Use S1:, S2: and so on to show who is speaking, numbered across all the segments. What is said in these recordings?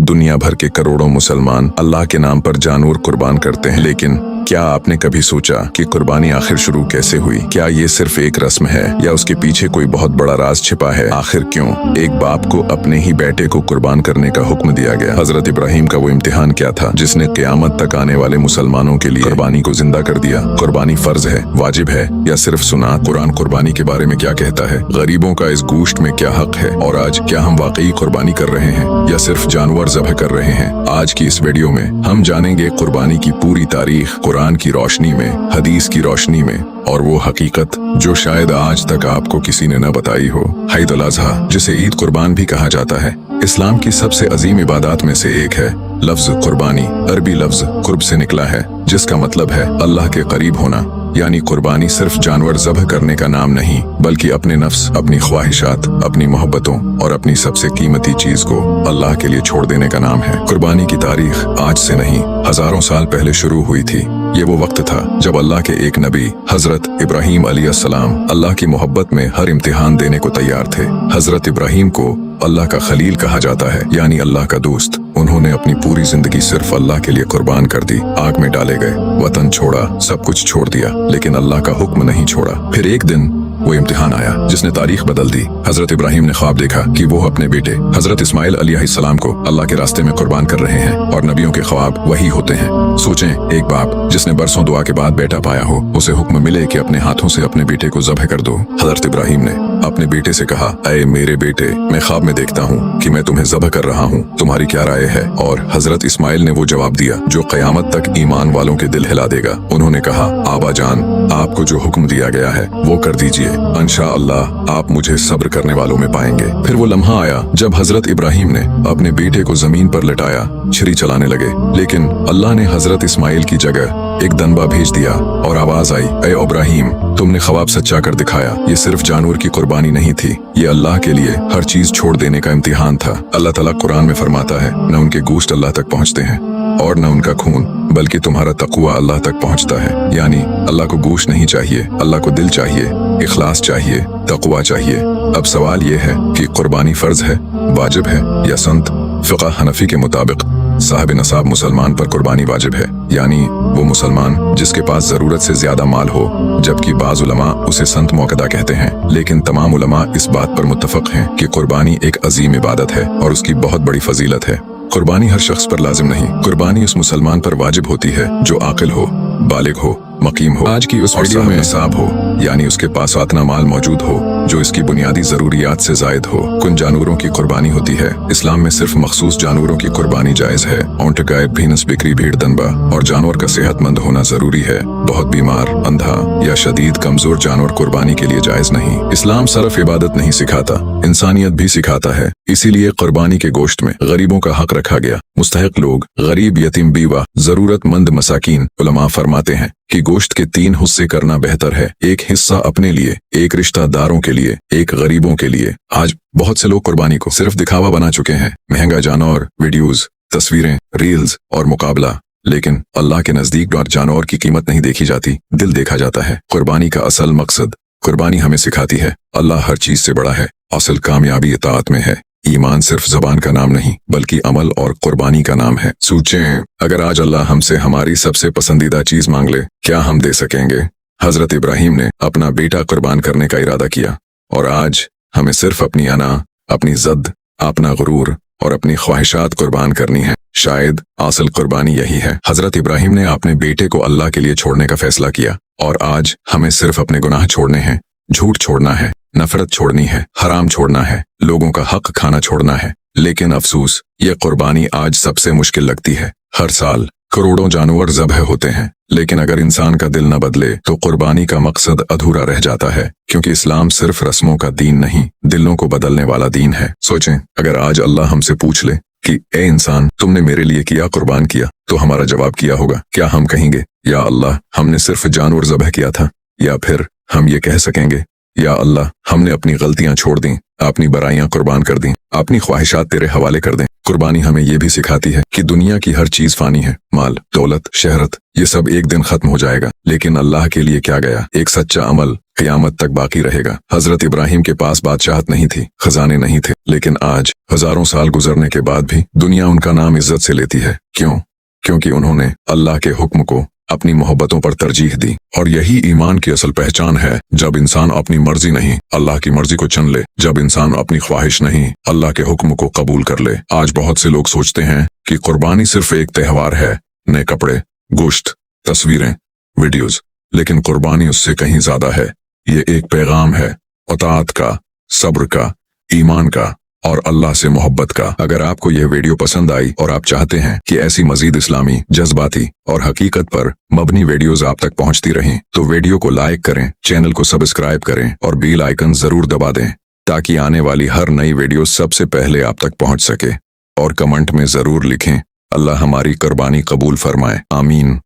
S1: दुनिया भर के करोड़ों मुसलमान अल्लाह के नाम पर जानवर कुर्बान करते हैं, लेकिन क्या आपने कभी सोचा कि कुर्बानी आखिर शुरू कैसे हुई? क्या ये सिर्फ एक रस्म है या उसके पीछे कोई बहुत बड़ा राज छिपा है? आखिर क्यों एक बाप को अपने ही बेटे को कुर्बान करने का हुक्म दिया गया? हजरत इब्राहिम का वो इम्तिहान क्या था जिसने क़यामत तक आने वाले मुसलमानों के लिए कुर्बानी को जिंदा कर दिया? कुर्बानी फर्ज है, वाजिब है या सिर्फ सुन्नत? कुरान कुर्बानी के बारे में क्या कहता है? गरीबों का इस गोश्त में क्या हक है? और आज क्या हम वाकई कुर्बानी कर रहे हैं या सिर्फ जानवर ज़ब्ह कर रहे हैं? आज की इस वीडियो में हम जानेंगे कुर्बानी की पूरी तारीख, कुरान की रोशनी में, हदीस की रोशनी में, और वो हकीकत जो शायद आज तक आपको किसी ने न बताई हो। ईद उल अज़हा, जिसे ईद कुर्बान भी कहा जाता है, इस्लाम की सबसे अजीम इबादत में से एक है। लफ्ज कुर्बानी अरबी लफ्ज कुर्ब से निकला है, जिसका मतलब है अल्लाह के करीब होना। यानी कुर्बानी सिर्फ जानवर ज़ब्ह करने का नाम नहीं, बल्कि अपने नफ्स, अपनी ख्वाहिशात, अपनी मोहब्बतों और अपनी सबसे कीमती चीज को अल्लाह के लिए छोड़ देने का नाम है। कुर्बानी की तारीख आज से नहीं, हजारों साल पहले शुरू हुई थी। ये वो वक्त था जब अल्लाह के एक नबी हजरत इब्राहिम अलैहिस्सलाम अल्लाह की मोहब्बत में हर इम्तिहान देने को तैयार थे। हजरत इब्राहिम को अल्लाह का खलील कहा जाता है, यानी अल्लाह का दोस्त। उन्होंने अपनी पूरी जिंदगी सिर्फ अल्लाह के लिए कुर्बान कर दी। आग में डाले गए, वतन छोड़ा, सब कुछ छोड़ दिया, लेकिन अल्लाह का हुक्म नहीं छोड़ा। फिर एक दिन वो इम्तिहान आया जिसने तारीख बदल दी। हजरत इब्राहिम ने ख्वाब देखा कि वो अपने बेटे हजरत इस्माइल अलैहिस्सलाम को अल्लाह के रास्ते में कुर्बान कर रहे हैं, और नबियों के ख्वाब वही होते हैं। सोचें, एक बाप जिसने बरसों दुआ के बाद बेटा पाया हो, उसे हुक्म मिले कि अपने हाथों से अपने बेटे को ज़ब्ह कर दो। हजरत इब्राहिम ने अपने बेटे से कहा, ऐ मेरे बेटे, मैं ख्वाब में देखता हूँ कि मैं तुम्हें ज़ब्ह कर रहा हूँ, तुम्हारी क्या राय है? और हजरत इस्माइल ने वो जवाब दिया जो क़यामत तक ईमान वालों के दिल हिला देगा। उन्होंने कहा, आबा जान, आपको जो हुक्म दिया गया है वो कर दीजिए, इंशाअल्लाह आप मुझे सब्र करने वालों में पाएंगे। फिर वो लम्हा आया जब हजरत इब्राहिम ने अपने बेटे को जमीन पर लटाया, छुरी चलाने लगे, लेकिन अल्लाह ने हजरत इस्माइल की जगह एक दनबा भेज दिया और आवाज आई, ऐ इब्राहिम, तुमने ख्वाब सच्चा कर दिखाया। ये सिर्फ जानवर की कुर्बानी नहीं थी, ये अल्लाह के लिए हर चीज छोड़ देने का इम्तिहान था। अल्लाह ताला कुरान में फरमाता है, न उनके गोश्त अल्लाह तक पहुँचते हैं और न उनका खून, बल्कि तुम्हारा तक़वा अल्लाह तक पहुँचता है। यानी अल्लाह को गोश्त नहीं चाहिए, अल्लाह को दिल चाहिए, इखलास चाहिए, तक़वा चाहिए। अब सवाल ये है कि कुर्बानी फर्ज है, वाजिब है या संत? फ़िक़्ह हनफी के मुताबिक साहिब नसाब मुसलमान पर कुर्बानी वाजिब है, यानी वो मुसलमान जिसके पास जरूरत से ज्यादा माल हो, जबकि बाज़ उलमा उसे संत मौक़दा कहते हैं। लेकिन तमाम उलमा इस बात पर मुत्तफ़क़ हैं कि कुर्बानी एक अजीम इबादत है और उसकी बहुत बड़ी फजीलत है। कुर्बानी हर शख्स पर लाजिम नहीं, कुर्बानी उस मुसलमान पर वाजिब होती है जो आकिल हो, बालिग हो, मकीम हो, आज की उस वीडियो में नसाब हो, यानी उसके पास इतना माल मौजूद हो जो इसकी बुनियादी जरूरियात से जायद हो। कुन जानवरों की कुर्बानी होती है? इस्लाम में सिर्फ मखसूस जानवरों की कुर्बानी जायज है। ऊंट, गाय, भैंस, बकरी, भेड़, दनबा, और जानवर का सेहतमंद होना जरूरी है। बहुत बीमार, अंधा या शदीद कमजोर जानवर कुर्बानी के लिए जायज नहीं। इस्लाम सिर्फ इबादत नहीं सिखाता, इंसानियत भी सिखाता है। इसीलिए कुर्बानी के गोश्त में गरीबों का हक रखा गया। मुस्तहिक लोग, गरीब, यतीम, बीवा, जरूरतमंद मसाकीन। उलमा फरमाते हैं कि गोश्त के 3 हिस्से करना बेहतर है, एक हिस्सा अपने लिए, एक रिश्तेदारों के लिए, एक गरीबों के लिए। आज बहुत से लोग कुर्बानी को सिर्फ दिखावा बना चुके हैं, महंगा जानवर, वीडियोस, तस्वीरें, रील्स और मुकाबला। लेकिन अल्लाह के नजदीक जानवर की कीमत नहीं देखी जाती, दिल देखा जाता है। कुर्बानी का असल मकसद, कुर्बानी हमें सिखाती है अल्लाह हर चीज से बड़ा है। असल कामयाबी इताअत में है। ईमान सिर्फ जबान का नाम नहीं, बल्कि अमल और कुर्बानी का नाम है। सोचें, अगर आज अल्लाह हमसे हमारी सबसे पसंदीदा चीज मांग ले, क्या हम दे सकेंगे? हजरत इब्राहिम ने अपना बेटा कुर्बान करने का इरादा किया, और आज हमें सिर्फ अपनी अना, अपनी ज़द, अपना गुरूर और अपनी ख्वाहिशात कुर्बान करनी है। शायद असल कुर्बानी यही है। हजरत इब्राहिम ने अपने बेटे को अल्लाह के लिए छोड़ने का फैसला किया, और आज हमें सिर्फ अपने गुनाह छोड़ने हैं, झूठ छोड़ना है, नफरत छोड़नी है, हराम छोड़ना है, लोगों का हक खाना छोड़ना है। लेकिन अफसोस, ये कुर्बानी आज सबसे मुश्किल लगती है। हर साल करोड़ों जानवर ज़ब्ह होते हैं, लेकिन अगर इंसान का दिल न बदले तो कुर्बानी का मकसद अधूरा रह जाता है। क्योंकि इस्लाम सिर्फ रस्मों का दीन नहीं, दिलों को बदलने वाला दीन है। सोचें, अगर आज अल्लाह हमसे पूछ ले कि ए इंसान, तुमने मेरे लिए क्या कुर्बान किया, तो हमारा जवाब क्या होगा? क्या हम कहेंगे, या अल्लाह, हमने सिर्फ जानवर ज़ब्ह किया था? या फिर हम ये कह सकेंगे, या अल्लाह, हमने अपनी गलतियां छोड़ दी, अपनी बुराइयां कुर्बान कर दी? अपनी ख्वाहिशात तेरे हवाले कर दें। कुर्बानी हमें ये भी सिखाती है कि दुनिया की हर चीज फानी है, माल, दौलत, शहरत, ये सब एक दिन खत्म हो जाएगा, लेकिन अल्लाह के लिए क्या गया, एक सच्चा अमल क़यामत तक बाकी रहेगा। हजरत इब्राहिम के पास बादशाहत नहीं थी, खजाने नहीं थे, लेकिन आज हजारों साल गुजरने के बाद भी दुनिया उनका नाम इज्जत से लेती है। क्यों? क्योंकि उन्होंने अल्लाह के हुक्म को अपनी मोहब्बतों पर तरजीह दी। और यही ईमान की असल पहचान है, जब इंसान अपनी मर्जी नहीं अल्लाह की मर्जी को चुन ले, जब इंसान अपनी ख्वाहिश नहीं अल्लाह के हुक्म को कबूल कर ले। आज बहुत से लोग सोचते हैं कि कुर्बानी सिर्फ एक त्योहार है, नए कपड़े, गोश्त, तस्वीरें, वीडियोस, लेकिन कुर्बानी उससे कहीं ज्यादा है। ये एक पैगाम है, अताअत का, सब्र का, ईमान का और अल्लाह से मोहब्बत का। अगर आपको यह वीडियो पसंद आई और आप चाहते हैं कि ऐसी मजीद इस्लामी, जज्बाती और हकीकत पर मबनी वीडियोस आप तक पहुंचती रहें, तो वीडियो को लाइक करें, चैनल को सब्सक्राइब करें और बेल आइकन जरूर दबा दें, ताकि आने वाली हर नई वीडियो सबसे पहले आप तक पहुंच सके। और कमेंट में जरूर लिखें, अल्लाह हमारी कुर्बानी कबूल फरमाए, आमीन।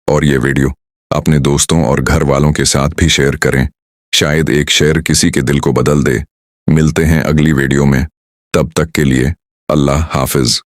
S1: और ये वीडियो अपने दोस्तों और घर वालों के साथ भी शेयर करें, शायद एक शेयर किसी के दिल को बदल दे। मिलते हैं अगली वीडियो में, तब तक के लिए अल्लाह हाफिज।